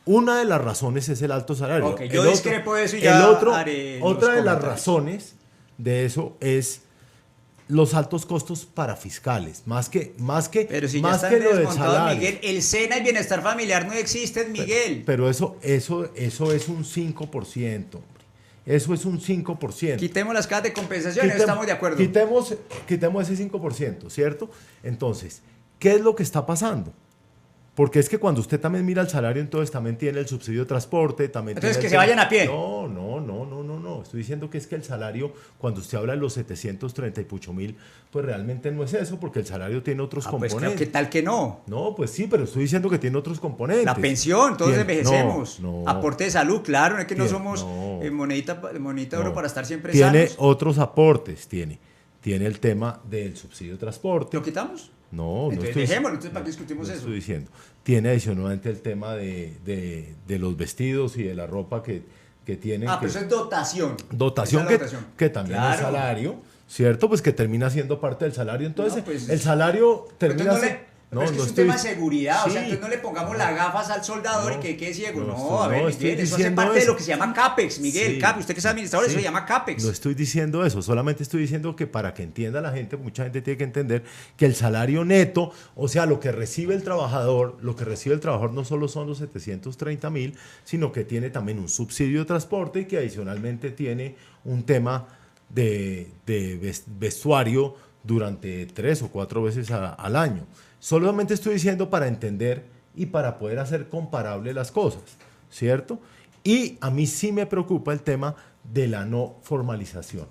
Una de las razones es el alto salario. Ok, yo discrepo de eso y ya haré otra de las comentarios. razones de eso es los altos costos para fiscales, más que Pero si más ya que están lo del desmontados, salario. Miguel, el SENA y bienestar familiar no existen, Miguel. Pero eso es un 5%, hombre. Eso es un 5%. Quitemos las cajas de compensación, estamos de acuerdo. Quitemos ese 5%, ¿cierto? Entonces, ¿qué es lo que está pasando? Porque es que cuando usted también mira el salario, entonces también tiene el subsidio de transporte, también Entonces, tiene que se vayan a pie. No. Estoy diciendo que es que el salario, cuando usted habla de los 730 y pucho mil, pues realmente no es eso, porque el salario tiene otros Pues componentes. claro, ¿qué tal que no? No, pues sí, pero estoy diciendo que tiene otros componentes. La pensión, todos Tiene- envejecemos. no. Aporte de salud, claro, no es que no Tiene- somos no. monedita de oro para estar siempre Tiene sanos. otros aportes, tiene el tema del subsidio de transporte. ¿Lo quitamos? No, Entonces, estoy dejémoslo, entonces, ¿para qué discutimos no eso? estoy diciendo. Tiene adicionalmente el tema de los vestidos y de la ropa que tienen. Pero eso es dotación. Dotación Esa es la dotación. que también Claro. es salario, ¿cierto? Pues que termina siendo parte del salario. Entonces, No, pues, el salario Pero termina entonces siendo... pero es que es un tema de seguridad, o sea, entonces no le pongamos las gafas al soldador y que quede ciego. No, a ver, Miguel, eso hace parte de lo que se llama CAPEX, Miguel. Sí. CAPEX, usted que es administrador, eso se llama CAPEX. No estoy diciendo eso, solamente estoy diciendo que para que entienda la gente, mucha gente tiene que entender que el salario neto, o sea, lo que recibe el trabajador no solo son los 730,000, sino que tiene también un subsidio de transporte y que adicionalmente tiene un tema de vestuario durante 3 o 4 veces al año. Solamente estoy diciendo para entender y para poder hacer comparable las cosas, ¿cierto? Y a mí sí me preocupa el tema de la no formalización.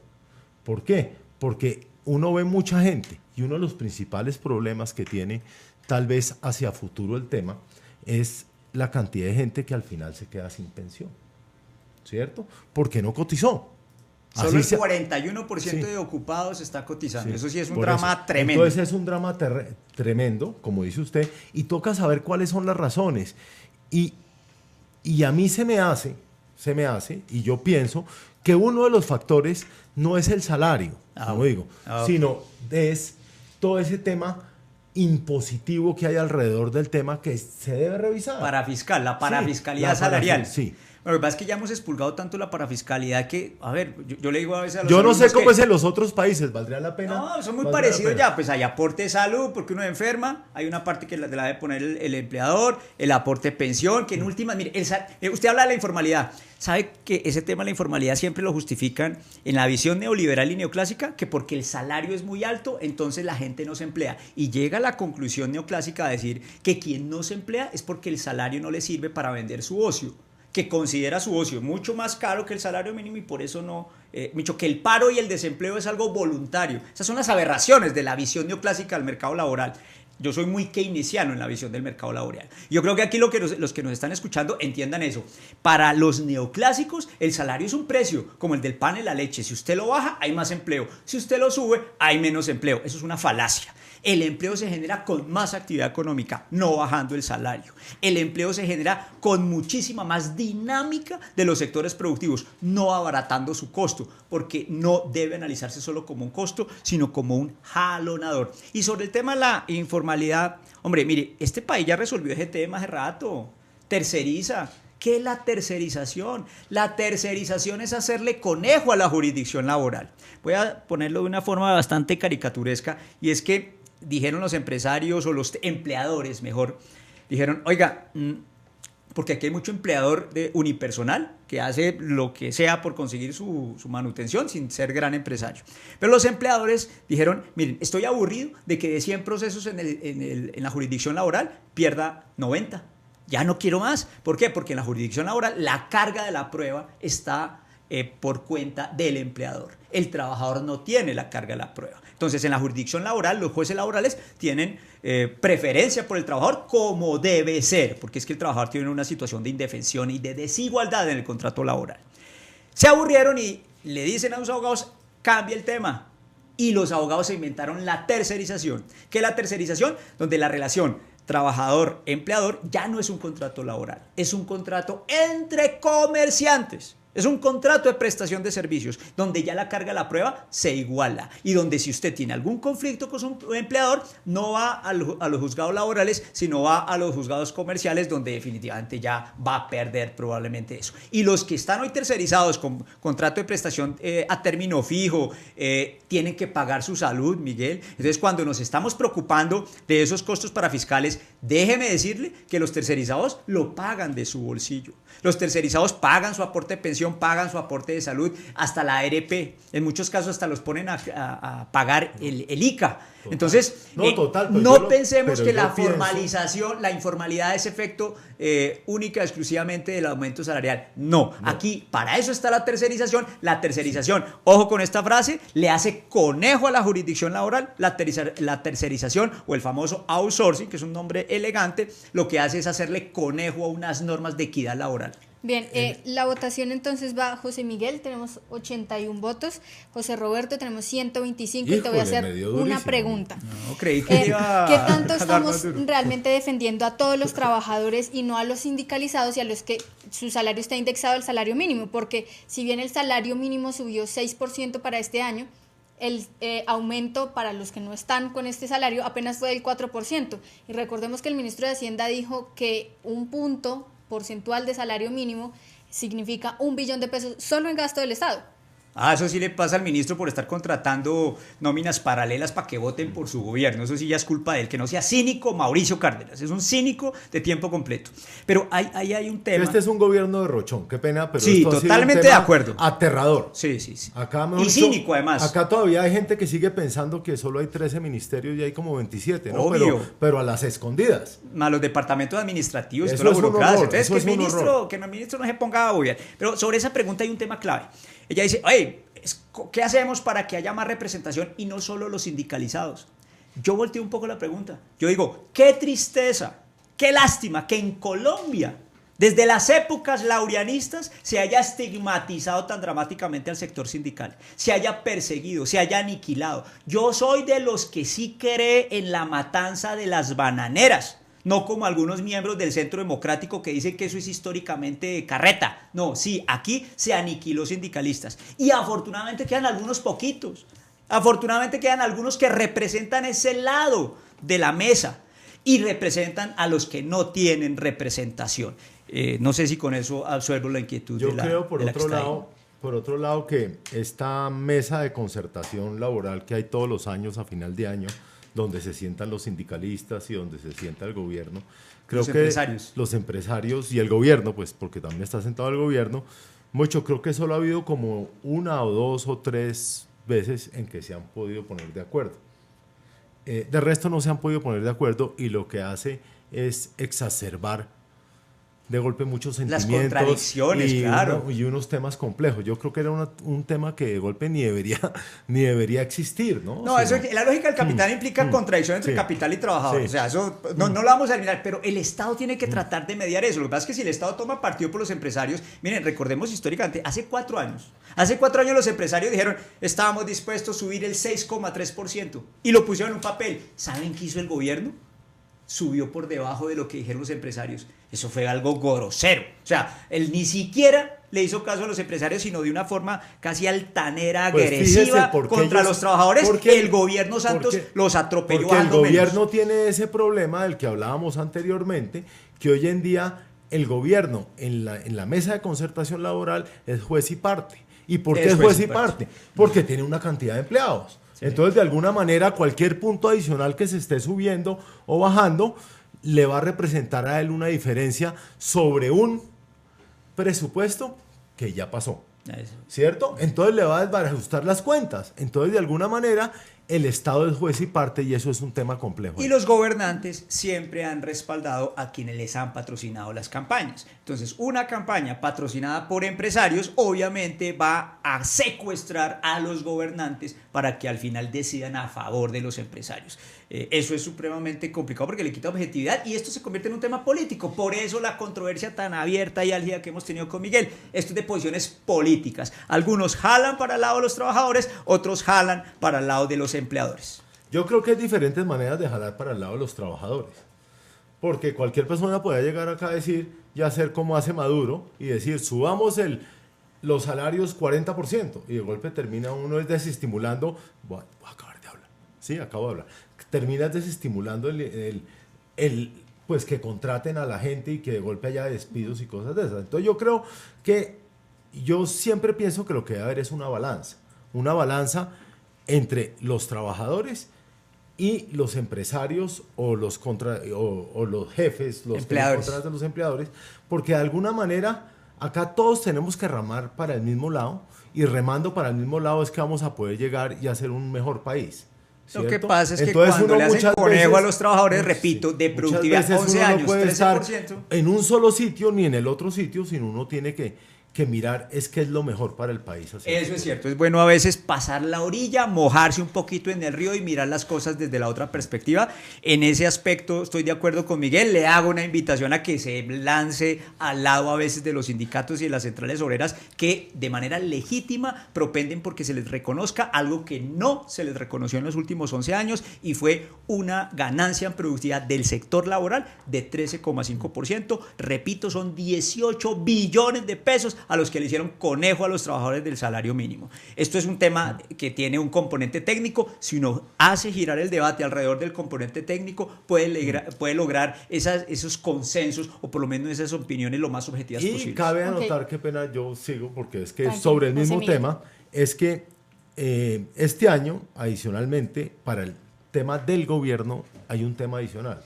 ¿Por qué? Porque uno ve mucha gente y uno de los principales problemas que tiene tal vez hacia futuro el tema es la cantidad de gente que al final se queda sin pensión, ¿cierto? Porque no cotizó. Solo el 41% de ocupados está cotizando. Sí, eso sí es un por drama eso. tremendo. Entonces es un drama tremendo, como dice usted, y toca saber cuáles son las razones. Y a mí se me hace, y yo pienso que uno de los factores no es el salario, como digo, sino es todo ese tema impositivo que hay alrededor del tema que se debe revisar. Parafiscal, la parafiscalidad la salarial. sí. Lo que pasa es que ya hemos expulgado tanto la parafiscalidad que, a ver, yo le digo a veces a los Yo no sé alumnos cómo que- es en los otros países, ¿valdría la pena? No, son muy ¿Valdría la parecidos pena? ya, pues hay aporte de salud porque uno enferma, hay una parte que la debe poner el empleador, el aporte de pensión, que en últimas, mire, usted habla de la informalidad, ¿sabe que ese tema de la informalidad siempre lo justifican en la visión neoliberal y neoclásica? Que porque el salario es muy alto, entonces la gente no se emplea. Y llega a la conclusión neoclásica a decir que quien no se emplea es porque el salario no le sirve para vender su ocio, que considera su ocio mucho más caro que el salario mínimo y por eso no Micho, que el paro y el desempleo es algo voluntario. Esas son las aberraciones de la visión neoclásica del mercado laboral. Yo soy muy keynesiano en la visión del mercado laboral. Yo creo que aquí los que nos están escuchando entiendan eso. Para los neoclásicos, el salario es un precio, como el del pan y la leche. Si usted lo baja, hay más empleo. Si usted lo sube, hay menos empleo. Eso es una falacia. El empleo se genera con más actividad económica, no bajando el salario. El empleo se genera con muchísima más dinámica de los sectores productivos, no abaratando su costo, porque no debe analizarse solo como un costo, sino como un jalonador. Y sobre el tema de la informalidad, hombre, mire, este país ya resolvió ese tema hace rato. Terceriza. ¿Qué es la tercerización? La tercerización es hacerle conejo a la jurisdicción laboral. Voy a ponerlo de una forma bastante caricaturesca, y es que dijeron los empresarios o los empleadores, mejor, dijeron, oiga, porque aquí hay mucho empleador de unipersonal que hace lo que sea por conseguir su manutención sin ser gran empresario. Pero los empleadores dijeron, miren, estoy aburrido de que de 100 procesos en la jurisdicción laboral pierda 90. Ya no quiero más. ¿Por qué? Porque en la jurisdicción laboral la carga de la prueba está por cuenta del empleador. El trabajador no tiene la carga de la prueba. Entonces, en la jurisdicción laboral, los jueces laborales tienen preferencia por el trabajador como debe ser, porque es que el trabajador tiene una situación de indefensión y de desigualdad en el contrato laboral. Se aburrieron y le dicen a los abogados, cambia el tema. Y los abogados se inventaron la tercerización. ¿Qué es la tercerización? Donde la relación trabajador-empleador ya no es un contrato laboral, es un contrato entre comerciantes. Es un contrato de prestación de servicios donde ya la carga de la prueba se iguala y donde si usted tiene algún conflicto con su empleador no va a los juzgados laborales, sino va a los juzgados comerciales, donde definitivamente ya va a perder probablemente eso. Y los que están hoy tercerizados con contrato de prestación a término fijo tienen que pagar su salud, Miguel. Entonces, cuando nos estamos preocupando de esos costos parafiscales, déjeme decirle que los tercerizados lo pagan de su bolsillo. Los tercerizados pagan su aporte de pensión, pagan su aporte de salud, hasta la ARP. En muchos casos hasta los ponen a pagar el ICA. Total. Entonces, no pensemos que la formalización, la informalidad es efecto única exclusivamente del aumento salarial. No, aquí para eso está la tercerización. La tercerización, ojo con esta frase, le hace conejo a la jurisdicción laboral. La tercerización o el famoso outsourcing, que es un nombre elegante, lo que hace es hacerle conejo a unas normas de equidad laboral. Bien, la votación entonces va José Miguel, tenemos 81 votos, José Roberto tenemos 125. Híjole, y te voy a hacer una pregunta. No, creí que iba ¿qué tanto estamos realmente defendiendo a todos los trabajadores y no a los sindicalizados y a los que su salario está indexado al salario mínimo? Porque si bien el salario mínimo subió 6% para este año, el aumento para los que no están con este salario apenas fue del 4%. Y recordemos que el ministro de Hacienda dijo que un punto porcentual de salario mínimo significa 1 billón de pesos solo en gasto del Estado. Eso sí le pasa al ministro por estar contratando nóminas paralelas para que voten por su gobierno. Eso sí ya es culpa de él. Que no sea cínico Mauricio Cárdenas. Es un cínico de tiempo completo. Pero ahí hay un tema. Este es un gobierno de Rochón. Qué pena, pero sí, esto totalmente de acuerdo. Aterrador. Sí. Acá, y cínico, además. Acá todavía hay gente que sigue pensando que solo hay 13 ministerios y hay como 27, ¿no? Obvio. Pero a las escondidas. A los departamentos administrativos y eso toda la burocracia. Entonces, que el ministro no se ponga a obviar. Pero sobre esa pregunta hay un tema clave. Ella dice, oye, ¿qué hacemos para que haya más representación y no solo los sindicalizados? Yo volteo un poco la pregunta. Yo digo, qué tristeza, qué lástima que en Colombia, desde las épocas laureanistas, se haya estigmatizado tan dramáticamente al sector sindical, se haya perseguido, se haya aniquilado. Yo soy de los que sí cree en la matanza de las bananeras. No como algunos miembros del Centro Democrático que dicen que eso es históricamente carreta. No, sí, aquí se aniquiló sindicalistas. Y afortunadamente quedan algunos poquitos. Afortunadamente quedan algunos que representan ese lado de la mesa y representan a los que no tienen representación. No sé si con eso absuelvo la inquietud. Yo creo, por otro lado, que esta mesa de concertación laboral que hay todos los años a final de año, donde se sientan los sindicalistas y donde se sienta el gobierno. Creo que los empresarios y el gobierno, pues porque también está sentado el gobierno, creo que solo ha habido como 1 o 2 o 3 veces en que se han podido poner de acuerdo. De resto no se han podido poner de acuerdo y lo que hace es exacerbar de golpe muchos Las sentimientos. contradicciones, claro. Y unos temas complejos. Yo creo que era un tema que de golpe ni debería existir, ¿no? No, eso, la lógica del capital implica contradicción entre capital y trabajador. O sea, eso no lo vamos a eliminar, pero el Estado tiene que tratar de mediar eso. Lo que pasa es que si el Estado toma partido por los empresarios, miren, recordemos históricamente, hace 4 años los empresarios dijeron, estábamos dispuestos a subir el 6,3% y lo pusieron en un papel. ¿Saben qué hizo el gobierno? Subió por debajo de lo que dijeron los empresarios. Eso fue algo grosero. O sea, él ni siquiera le hizo caso a los empresarios, sino de una forma casi altanera, agresiva contra los trabajadores. El gobierno Santos los atropelló. Porque el gobierno tiene ese problema del que hablábamos anteriormente, que hoy en día el gobierno en la mesa de concertación laboral es juez y parte. ¿Y por qué es juez y parte? Porque tiene una cantidad de empleados. Sí. Entonces, de alguna manera, cualquier punto adicional que se esté subiendo o bajando le va a representar a él una diferencia sobre un presupuesto que ya pasó. ¿Cierto? Entonces le va a desbarajustar las cuentas. Entonces, de alguna manera, el Estado es juez y parte y eso es un tema complejo. Y los gobernantes siempre han respaldado a quienes les han patrocinado las campañas. Entonces, una campaña patrocinada por empresarios obviamente va a secuestrar a los gobernantes para que al final decidan a favor de los empresarios. Eso es supremamente complicado porque le quita objetividad y esto se convierte en un tema político. Por eso la controversia tan abierta y álgida que hemos tenido con Miguel. Esto es de posiciones políticas. Algunos jalan para el lado de los trabajadores, otros jalan para el lado de los empleadores. Yo creo que hay diferentes maneras de jalar para el lado de los trabajadores. Porque cualquier persona puede llegar acá a decir, y hacer como hace Maduro, y decir, subamos los salarios 40%, y de golpe termina uno desestimulando, voy a acabar de hablar, sí, acabo de hablar, terminas desestimulando pues que contraten a la gente y que de golpe haya despidos y cosas de esas. Entonces yo siempre pienso que lo que debe haber es una balanza entre los trabajadores y los empresarios o los jefes, los empleadores. Que contratan los empleadores, porque de alguna manera acá todos tenemos que remar para el mismo lado y remando para el mismo lado es que vamos a poder llegar y hacer un mejor país. ¿Cierto? Lo que pasa es que cuando le hacen conejo a los trabajadores, repito, de productividad 11 años, no puede 13%. Estar en un solo sitio ni en el otro sitio, sino uno tiene que mirar es qué es lo mejor para el país. Eso es cierto, es bueno a veces pasar la orilla, mojarse un poquito en el río y mirar las cosas desde la otra perspectiva. En ese aspecto estoy de acuerdo con Miguel, le hago una invitación a que se lance al lado a veces de los sindicatos y de las centrales obreras que de manera legítima propenden porque se les reconozca algo que no se les reconoció en los últimos 11 años y fue una ganancia en productividad del sector laboral de 13,5%. Repito, son 18 billones de pesos a los que le hicieron conejo a los trabajadores del salario mínimo. Esto es un tema que tiene un componente técnico. Si uno hace girar el debate alrededor del componente técnico, puede lograr esos consensos o por lo menos esas opiniones lo más objetivas posibles. Y cabe anotar, qué pena, yo sigo porque es que sobre el mismo tema, es que este año, adicionalmente, para el tema del gobierno, hay un tema adicional,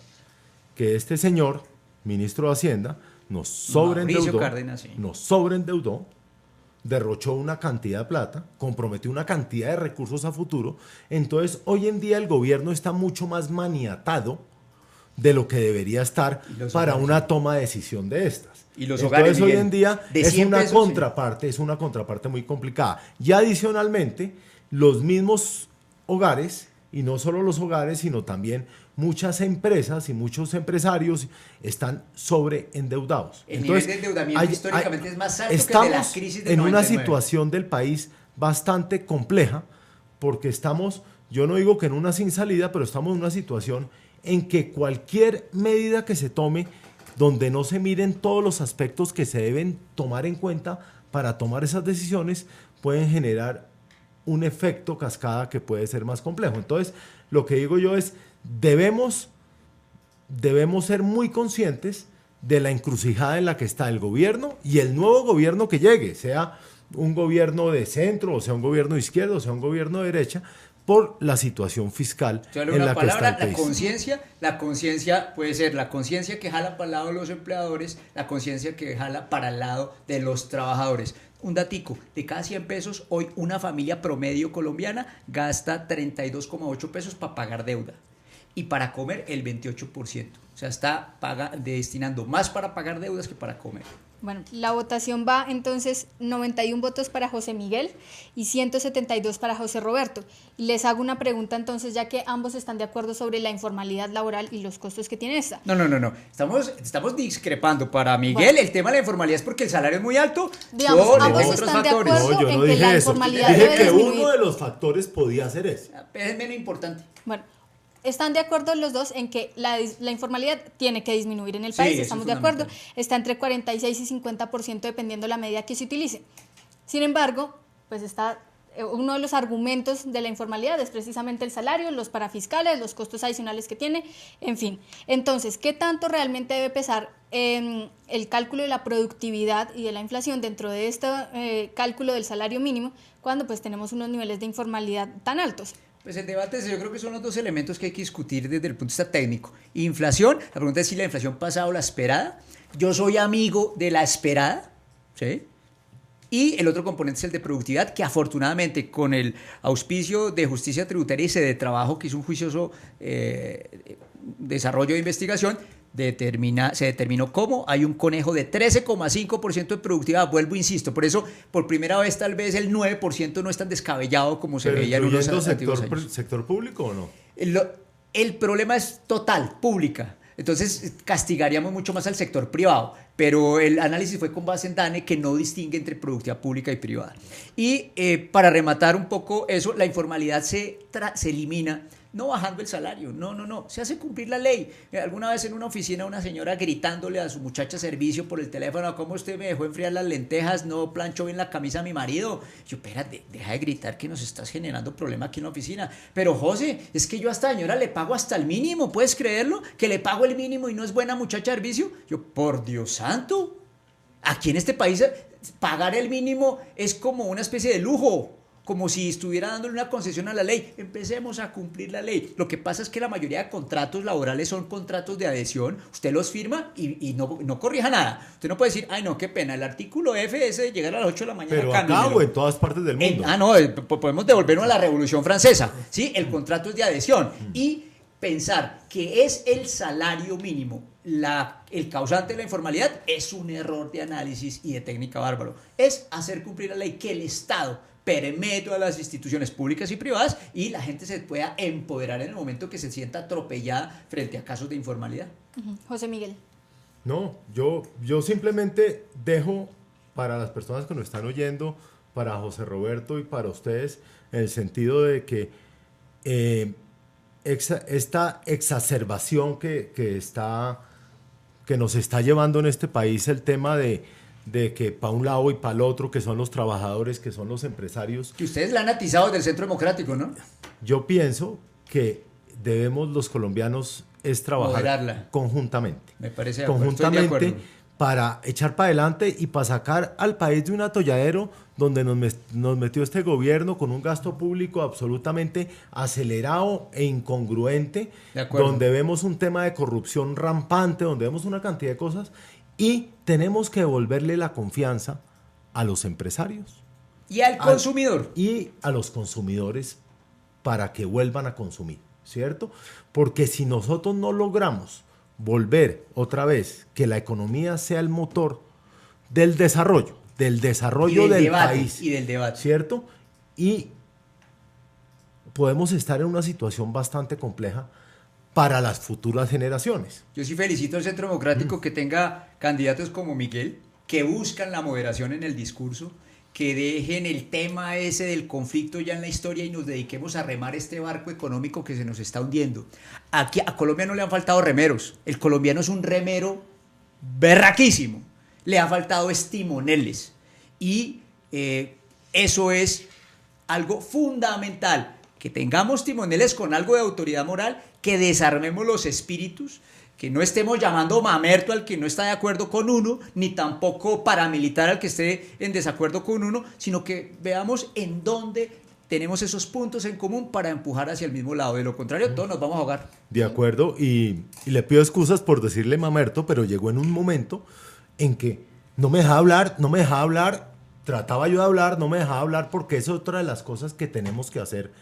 que este señor, ministro de Hacienda, nos sobreendeudó, derrochó una cantidad de plata, comprometió una cantidad de recursos a futuro. Entonces, hoy en día el gobierno está mucho más maniatado de lo que debería estar para una toma de decisión de estas. Y los hogares, entonces, hoy en día es una contraparte muy complicada. Y adicionalmente, los mismos hogares, y no solo los hogares, sino también muchas empresas y muchos empresarios están sobreendeudados. El nivel de endeudamiento históricamente es más alto que el de la crisis del 99. En una situación del país bastante compleja, porque estamos, yo no digo que en una sin salida, pero estamos en una situación en que cualquier medida que se tome, donde no se miren todos los aspectos que se deben tomar en cuenta para tomar esas decisiones, pueden generar un efecto cascada que puede ser más complejo. Entonces, lo que digo yo es, debemos ser muy conscientes de la encrucijada en la que está el gobierno y el nuevo gobierno que llegue, sea un gobierno de centro, o sea un gobierno de izquierda, o sea un gobierno de derecha, por la situación fiscal en la que está el país. La conciencia puede ser la conciencia que jala para el lado de los empleadores, la conciencia que jala para el lado de los trabajadores. Un datico, de cada 100 pesos, hoy una familia promedio colombiana gasta 32,8 pesos para pagar deuda. y para comer el 28%. O sea, está destinando más para pagar deudas que para comer. Bueno, la votación va entonces 91 votos para José Miguel y 172 para José Roberto. Y les hago una pregunta entonces, ya que ambos están de acuerdo sobre la informalidad laboral y los costos que tiene esta. No. Estamos discrepando. Para Miguel, el tema de la informalidad es porque el salario es muy alto. Digamos, ambos están de acuerdo yo en no que dije la eso. informalidad Dije debe que disminuir. uno de los factores podía ser ese. Es menos importante. Bueno, están de acuerdo los dos en que la informalidad tiene que disminuir en el país, eso estamos es de acuerdo, fundamental. está entre 46 y 50% dependiendo la medida que se utilice. Sin embargo, pues está uno de los argumentos de la informalidad es precisamente el salario, los parafiscales, los costos adicionales que tiene, en fin. Entonces, ¿qué tanto realmente debe pesar el cálculo de la productividad y de la inflación dentro de este cálculo del salario mínimo cuando pues tenemos unos niveles de informalidad tan altos? Pues el debate, yo creo que son los dos elementos que hay que discutir desde el punto de vista técnico. Inflación, la pregunta es si la inflación pasa o la esperada. Yo soy amigo de la esperada, ¿sí? Y el otro componente es el de productividad, que afortunadamente con el auspicio de Justicia Tributaria y Sede Trabajo, que hizo un juicioso desarrollo de investigación, se determinó cómo hay un conejo de 13,5% de productividad. Vuelvo, insisto, por eso por primera vez tal vez el 9% no es tan descabellado como se veía en unos antiguos años. ¿Sector público o no? El problema es total, pública. Entonces castigaríamos mucho más al sector privado, pero el análisis fue con base en DANE, que no distingue entre productividad pública y privada. Y para rematar un poco eso, la informalidad se elimina no bajando el salario, no, se hace cumplir la ley. Alguna vez en una oficina una señora gritándole a su muchacha servicio por el teléfono: ¿cómo usted me dejó enfriar las lentejas? No planchó bien la camisa a mi marido. Yo, espérate, deja de gritar, que nos estás generando problema aquí en la oficina. Pero José, es que yo a esta señora le pago hasta el mínimo, ¿puedes creerlo? Que le pago el mínimo y no es buena muchacha de servicio. Yo, por Dios santo, aquí en este país pagar el mínimo es como una especie de lujo, como si estuviera dándole una concesión a la ley. Empecemos a cumplir la ley. Lo que pasa es que la mayoría de contratos laborales son contratos de adhesión. Usted los firma y no corrija nada. Usted no puede decir: ay, no, qué pena, el artículo F es de llegar a las 8 de la mañana. Pero acá o en todas partes del mundo. Podemos devolvernos a la Revolución Francesa. ¿Sí? El contrato es de adhesión. Y pensar que es el salario mínimo el causante de la informalidad es un error de análisis y de técnica bárbaro. Es hacer cumplir la ley, que el Estado permee todas las instituciones públicas y privadas y la gente se pueda empoderar en el momento que se sienta atropellada frente a casos de informalidad. José Miguel. No, yo simplemente dejo para las personas que nos están oyendo, para José Roberto y para ustedes, en el sentido de que esta exacerbación que nos está llevando en este país el tema de que para un lado y para el otro, que son los trabajadores, que son los empresarios. Que ustedes la han atizado del Centro Democrático, ¿no? Yo pienso que debemos los colombianos es trabajar moderarla conjuntamente. Me parece conjuntamente para echar para adelante y para sacar al país de un atolladero donde nos metió este gobierno con un gasto público absolutamente acelerado e incongruente, donde vemos un tema de corrupción rampante, donde vemos una cantidad de cosas. Y tenemos que devolverle la confianza a los empresarios. Y al consumidor. Y a los consumidores para que vuelvan a consumir, ¿cierto? Porque si nosotros no logramos volver otra vez que la economía sea el motor del desarrollo del país. Y del debate. ¿Cierto? Y podemos estar en una situación bastante compleja para las futuras generaciones. Yo sí felicito al Centro Democrático que tenga candidatos como Miguel, que buscan la moderación en el discurso, que dejen el tema ese del conflicto ya en la historia y nos dediquemos a remar este barco económico que se nos está hundiendo. Aquí a Colombia no le han faltado remeros. El colombiano es un remero berraquísimo. Le ha faltado timoneles. Y eso es algo fundamental. Que tengamos timoneles con algo de autoridad moral, que desarmemos los espíritus, que no estemos llamando mamerto al que no está de acuerdo con uno, ni tampoco paramilitar al que esté en desacuerdo con uno, sino que veamos en dónde tenemos esos puntos en común para empujar hacia el mismo lado. De lo contrario, todos nos vamos a ahogar. De acuerdo, y le pido excusas por decirle mamerto, pero llegó en un momento en que no me dejaba hablar, trataba yo de hablar, no me dejaba hablar, porque es otra de las cosas que tenemos que hacer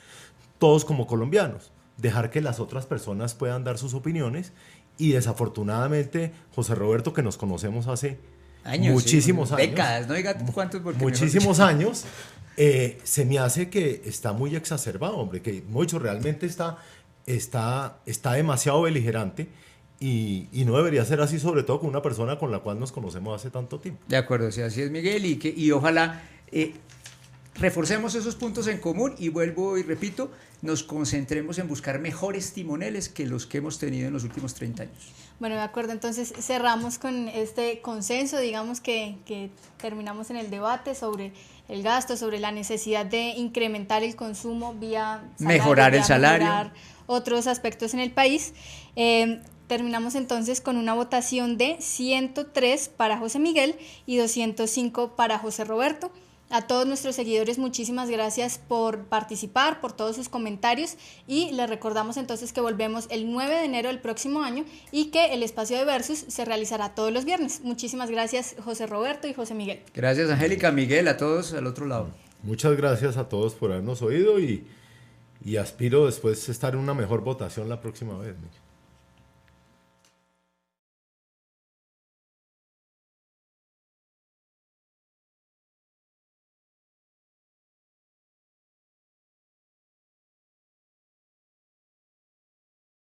todos como colombianos. dejar que las otras personas puedan dar sus opiniones y desafortunadamente José Roberto, que nos conocemos hace muchísimos años, décadas, no diga cuántos, porque muchísimos años, se me hace que está muy exacerbado, hombre, que mucho realmente está demasiado beligerante y no debería ser así, sobre todo con una persona con la cual nos conocemos hace tanto tiempo. De acuerdo, sí, así es, Miguel, y ojalá reforcemos esos puntos en común y vuelvo y repito, nos concentremos en buscar mejores timoneles que los que hemos tenido en los últimos 30 años. Bueno, de acuerdo, entonces cerramos con este consenso, digamos que terminamos en el debate sobre el gasto, sobre la necesidad de incrementar el consumo vía salario, mejorar el salario, mejorar otros aspectos en el país. Terminamos entonces con una votación de 103 para José Miguel y 205 para José Roberto. A todos nuestros seguidores, muchísimas gracias por participar, por todos sus comentarios y les recordamos entonces que volvemos el 9 de enero del próximo año y que el espacio de Versus se realizará todos los viernes. Muchísimas gracias, José Roberto y José Miguel. Gracias, Angélica, Miguel, a todos al otro lado. Muchas gracias a todos por habernos oído y aspiro después estar en una mejor votación la próxima vez.